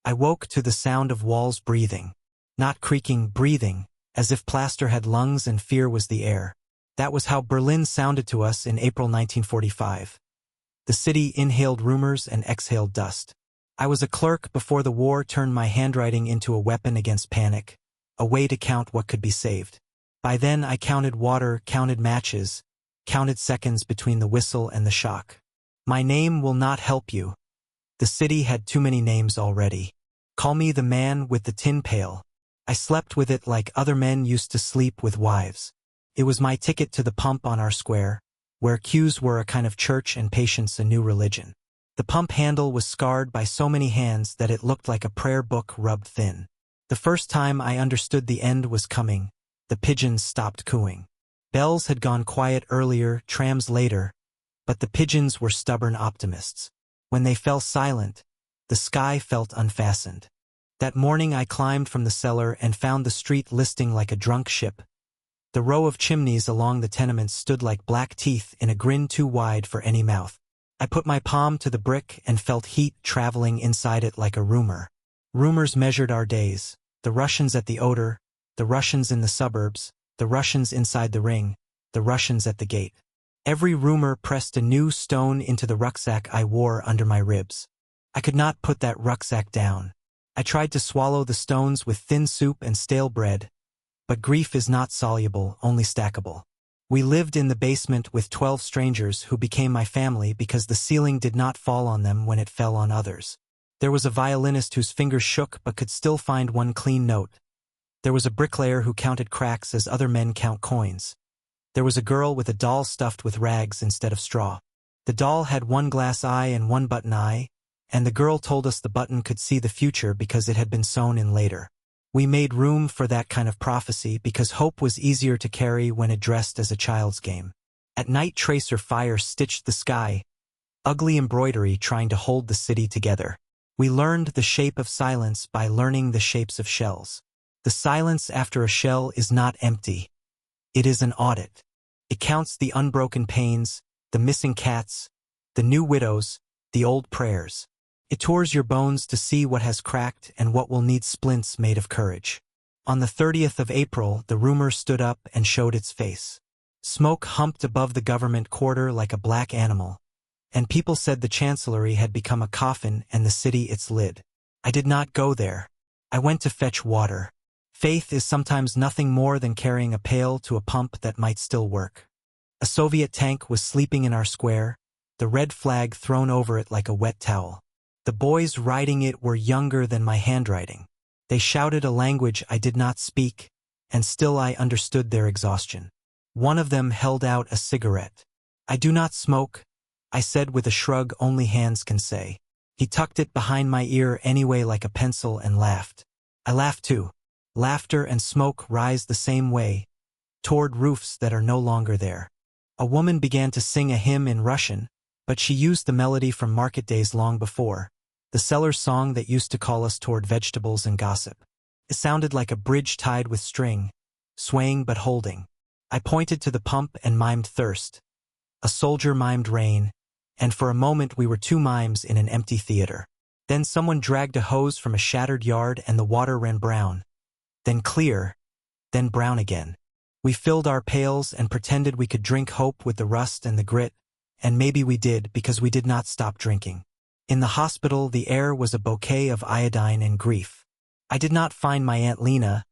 I woke to the sound of walls breathing. Not creaking, breathing, as if plaster had lungs and fear was the air. That was how Berlin sounded to us in April 1945. The city inhaled rumors and exhaled dust. I was a clerk before the war turned my handwriting into a weapon against panic, a way to count what could be saved. By then I counted water, counted matches, counted seconds between the whistle and the shock. My name will not help you. The city had too many names already. Call me the man with the tin pail. I slept with it like other men used to sleep with wives. It was my ticket to the pump on our square, where queues were a kind of church and patience a new religion. The pump handle was scarred by so many hands that it looked like a prayer book rubbed thin. The first time I understood the end was coming, the pigeons stopped cooing. Bells had gone quiet earlier, trams later, but the pigeons were stubborn optimists. When they fell silent, the sky felt unfastened. That morning I climbed from the cellar and found the street listing like a drunk ship. The row of chimneys along the tenements stood like black teeth in a grin too wide for any mouth. I put my palm to the brick and felt heat traveling inside it like a rumor. Rumors measured our days, the Russians at the Oder, the Russians in the suburbs, the Russians inside the ring, the Russians at the gate. Every rumor pressed a new stone into the rucksack I wore under my ribs. I could not put that rucksack down. I tried to swallow the stones with thin soup and stale bread, but grief is not soluble, only stackable. We lived in the basement with 12 strangers who became my family because the ceiling did not fall on them when it fell on others. There was a violinist whose fingers shook but could still find one clean note. There was a bricklayer who counted cracks as other men count coins. There was a girl with a doll stuffed with rags instead of straw. The doll had one glass eye and one button eye, and the girl told us the button could see the future because it had been sewn in later. We made room for that kind of prophecy because hope was easier to carry when addressed as a child's game. At night tracer fire stitched the sky, ugly embroidery trying to hold the city together. We learned the shape of silence by learning the shapes of shells. The silence after a shell is not empty. It is an audit. It counts the unbroken pains, the missing cats, the new widows, the old prayers. It tours your bones to see what has cracked and what will need splints made of courage. On the 30th of April, the rumor stood up and showed its face. Smoke humped above the government quarter like a black animal, and people said the chancellery had become a coffin and the city its lid. I did not go there. I went to fetch water. Faith is sometimes nothing more than carrying a pail to a pump that might still work. A Soviet tank was sleeping in our square, the red flag thrown over it like a wet towel. The boys riding it were younger than my handwriting. They shouted a language I did not speak, and still I understood their exhaustion. One of them held out a cigarette. "I do not smoke," I said with a shrug only hands can say. He tucked it behind my ear anyway like a pencil and laughed. I laughed too. Laughter and smoke rise the same way, toward roofs that are no longer there. A woman began to sing a hymn in Russian, but she used the melody from market days long before, the seller's song that used to call us toward vegetables and gossip. It sounded like a bridge tied with string, swaying but holding. I pointed to the pump and mimed thirst. A soldier mimed rain, and for a moment we were two mimes in an empty theater. Then someone dragged a hose from a shattered yard and the water ran brown. Then clear, then brown again. We filled our pails and pretended we could drink hope with the rust and the grit, and maybe we did because we did not stop drinking. In the hospital, the air was a bouquet of iodine and grief. I did not find my Aunt Lena,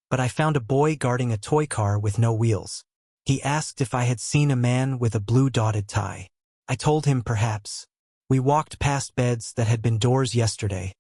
but I found a boy guarding a toy car with no wheels. He asked if I had seen a man with a blue dotted tie. I told him perhaps. We walked past beds that had been doors yesterday,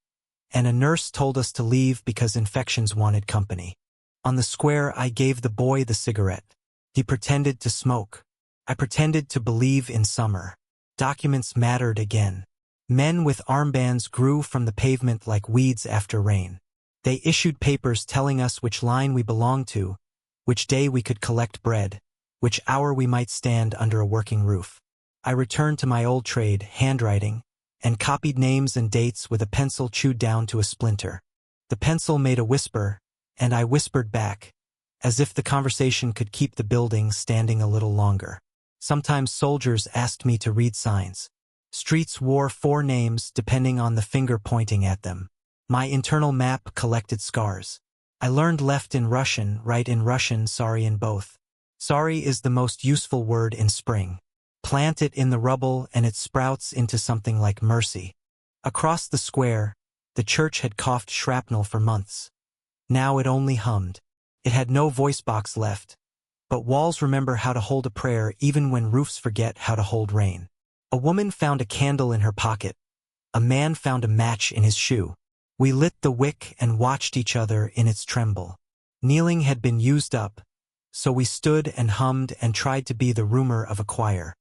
and a nurse told us to leave because infections wanted company. On the square, I gave the boy the cigarette. He pretended to smoke. I pretended to believe in summer. Documents mattered again. Men with armbands grew from the pavement like weeds after rain. They issued papers telling us which line we belonged to, which day we could collect bread, which hour we might stand under a working roof. I returned to my old trade, handwriting, and copied names and dates with a pencil chewed down to a splinter. The pencil made a whisper, and I whispered back, as if the conversation could keep the building standing a little longer. Sometimes soldiers asked me to read signs. Streets wore 4 names depending on the finger pointing at them. My internal map collected scars. I learned left in Russian, right in Russian, sorry in both. Sorry is the most useful word in spring. Plant it in the rubble and it sprouts into something like mercy. Across the square, the church had coughed shrapnel for months. Now it only hummed. It had no voice box left. But walls remember how to hold a prayer even when roofs forget how to hold rain. A woman found a candle in her pocket. A man found a match in his shoe. We lit the wick and watched each other in its tremble. Kneeling had been used up, so we stood and hummed and tried to be the rumor of a choir.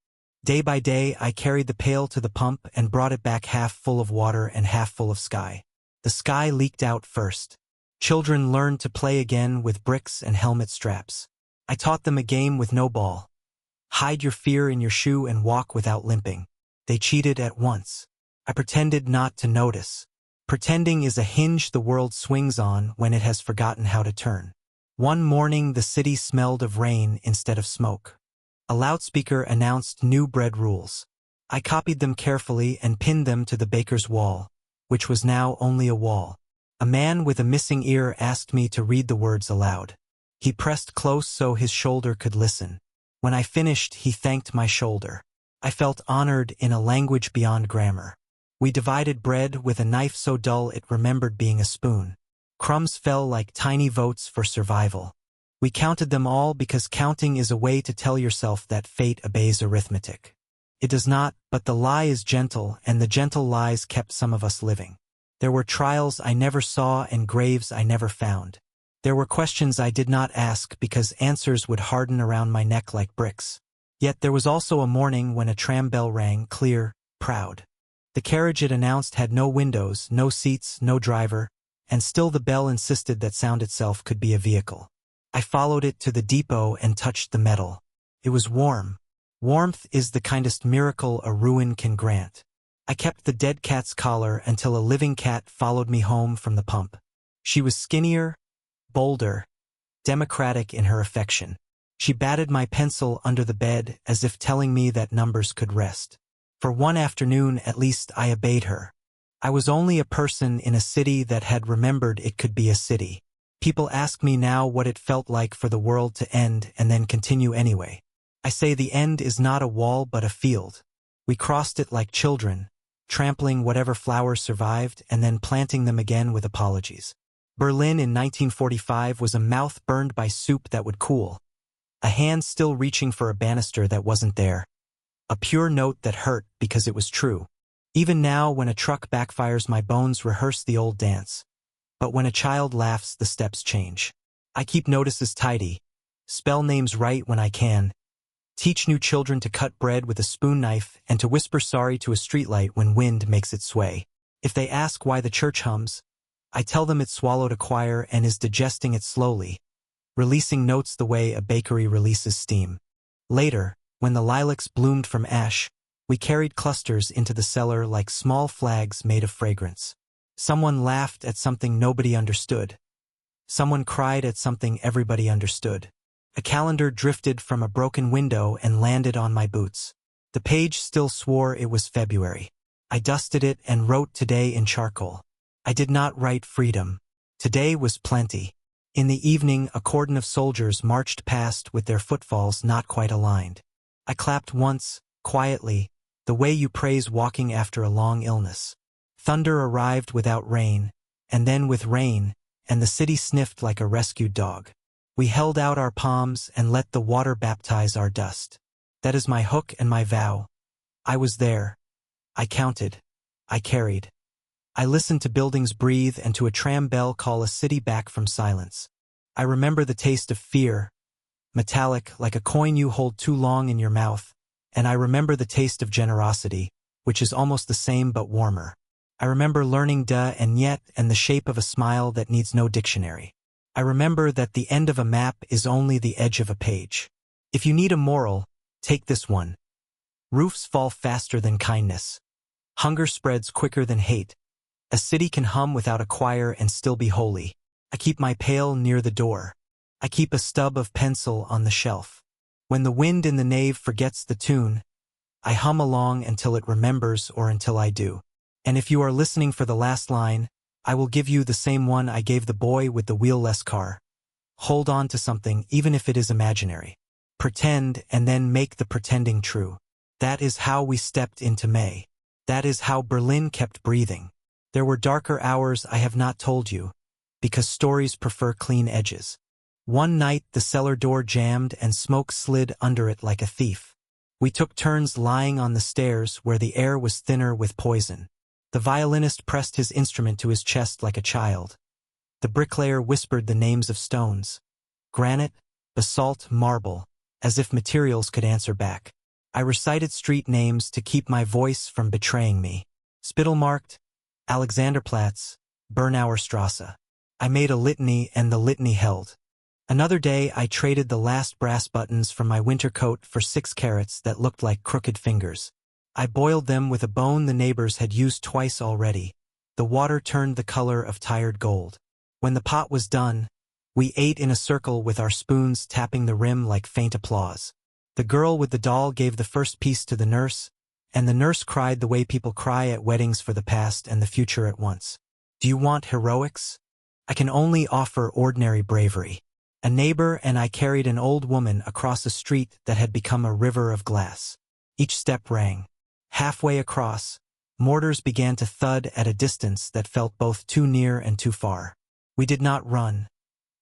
Day by day I carried the pail to the pump and brought it back half full of water and half full of sky. The sky leaked out first. Children learned to play again with bricks and helmet straps. I taught them a game with no ball. Hide your fear in your shoe and walk without limping. They cheated at once. I pretended not to notice. Pretending is a hinge the world swings on when it has forgotten how to turn. One morning the city smelled of rain instead of smoke. A loudspeaker announced new bread rules. I copied them carefully and pinned them to the baker's wall, which was now only a wall. A man with a missing ear asked me to read the words aloud. He pressed close so his shoulder could listen. When I finished, he thanked my shoulder. I felt honored in a language beyond grammar. We divided bread with a knife so dull it remembered being a spoon. Crumbs fell like tiny votes for survival. We counted them all because counting is a way to tell yourself that fate obeys arithmetic. It does not, but the lie is gentle, and the gentle lies kept some of us living. There were trials I never saw and graves I never found. There were questions I did not ask because answers would harden around my neck like bricks. Yet there was also a morning when a tram bell rang, clear, proud. The carriage it announced had no windows, no seats, no driver, and still the bell insisted that sound itself could be a vehicle. I followed it to the depot and touched the metal. It was warm. Warmth is the kindest miracle a ruin can grant. I kept the dead cat's collar until a living cat followed me home from the pump. She was skinnier, bolder, democratic in her affection. She batted my pencil under the bed as if telling me that numbers could rest. For one afternoon at least I obeyed her. I was only a person in a city that had remembered it could be a city. People ask me now what it felt like for the world to end and then continue anyway. I say the end is not a wall but a field. We crossed it like children, trampling whatever flowers survived and then planting them again with apologies. Berlin in 1945 was a mouth burned by soup that would cool, a hand still reaching for a banister that wasn't there, a pure note that hurt because it was true. Even now when a truck backfires my bones rehearse the old dance. But when a child laughs the steps change. I keep notices tidy, spell names right when I can, teach new children to cut bread with a spoon knife and to whisper sorry to a streetlight when wind makes it sway. If they ask why the church hums, I tell them it swallowed a choir and is digesting it slowly, releasing notes the way a bakery releases steam. Later, when the lilacs bloomed from ash, we carried clusters into the cellar like small flags made of fragrance. Someone laughed at something nobody understood. Someone cried at something everybody understood. A calendar drifted from a broken window and landed on my boots. The page still swore it was February. I dusted it and wrote today in charcoal. I did not write freedom. Today was plenty. In the evening, a cordon of soldiers marched past with their footfalls not quite aligned. I clapped once, quietly, the way you praise walking after a long illness. Thunder arrived without rain, and then with rain, and the city sniffed like a rescued dog. We held out our palms and let the water baptize our dust. That is my hook and my vow. I was there. I counted. I carried. I listened to buildings breathe and to a tram bell call a city back from silence. I remember the taste of fear, metallic like a coin you hold too long in your mouth, and I remember the taste of generosity, which is almost the same but warmer. I remember learning da and yet and the shape of a smile that needs no dictionary. I remember that the end of a map is only the edge of a page. If you need a moral, take this one. Roofs fall faster than kindness. Hunger spreads quicker than hate. A city can hum without a choir and still be holy. I keep my pail near the door. I keep a stub of pencil on the shelf. When the wind in the nave forgets the tune, I hum along until it remembers or until I do. And if you are listening for the last line, I will give you the same one I gave the boy with the wheel-less car. Hold on to something, even if it is imaginary. Pretend, and then make the pretending true. That is how we stepped into May. That is how Berlin kept breathing. There were darker hours I have not told you, because stories prefer clean edges. One night the cellar door jammed and smoke slid under it like a thief. We took turns lying on the stairs where the air was thinner with poison. The violinist pressed his instrument to his chest like a child. The bricklayer whispered the names of stones. Granite, basalt, marble, as if materials could answer back. I recited street names to keep my voice from betraying me. Spittelmarkt, Alexanderplatz, Bernauer Strasse. I made a litany and the litany held. Another day I traded the last brass buttons from my winter coat for 6 carrots that looked like crooked fingers. I boiled them with a bone the neighbors had used twice already. The water turned the color of tired gold. When the pot was done, we ate in a circle with our spoons tapping the rim like faint applause. The girl with the doll gave the first piece to the nurse, and the nurse cried the way people cry at weddings for the past and the future at once. Do you want heroics? I can only offer ordinary bravery. A neighbor and I carried an old woman across a street that had become a river of glass. Each step rang. Halfway across, mortars began to thud at a distance that felt both too near and too far. We did not run.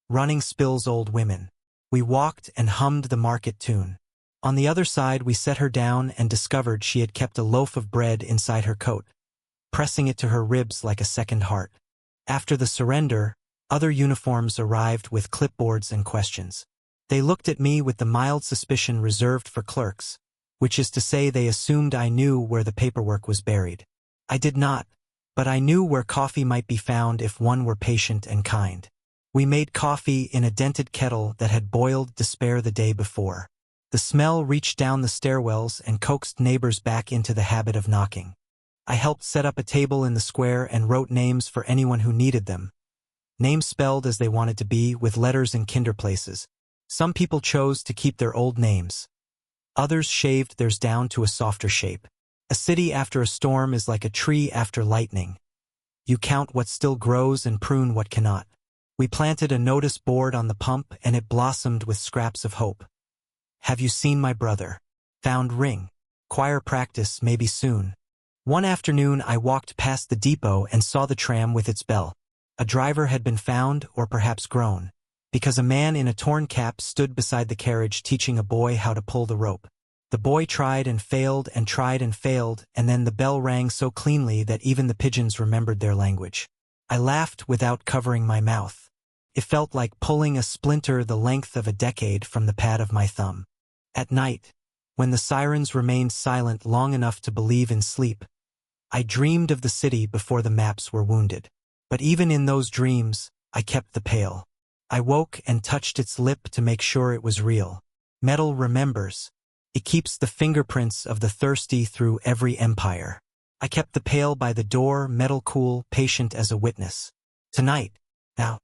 Running spills old women. We walked and hummed the market tune. On the other side we set her down and discovered she had kept a loaf of bread inside her coat, pressing it to her ribs like a second heart. After the surrender, other uniforms arrived with clipboards and questions. They looked at me with the mild suspicion reserved for clerks, which is to say they assumed I knew where the paperwork was buried. I did not, but I knew where coffee might be found if one were patient and kind. We made coffee in a dented kettle that had boiled despair the day before. The smell reached down the stairwells and coaxed neighbors back into the habit of knocking. I helped set up a table in the square and wrote names for anyone who needed them. Names spelled as they wanted to be, with letters in kinderplaces. Some people chose to keep their old names. Others shaved theirs down to a softer shape. A city after a storm is like a tree after lightning. You count what still grows and prune what cannot. We planted a notice board on the pump and it blossomed with scraps of hope. Have you seen my brother? Found ring. Choir practice maybe soon. One afternoon I walked past the depot and saw the tram with its bell. A driver had been found, or perhaps grown, because a man in a torn cap stood beside the carriage teaching a boy how to pull the rope. The boy tried and failed and tried and failed, and then the bell rang so cleanly that even the pigeons remembered their language. I laughed without covering my mouth. It felt like pulling a splinter the length of a decade from the pad of my thumb. At night, when the sirens remained silent long enough to believe in sleep, I dreamed of the city before the maps were wounded. But even in those dreams, I kept the pail. I woke and touched its lip to make sure it was real. Metal remembers. It keeps the fingerprints of the thirsty through every empire. I kept the pail by the door, metal cool, patient as a witness. Tonight, now,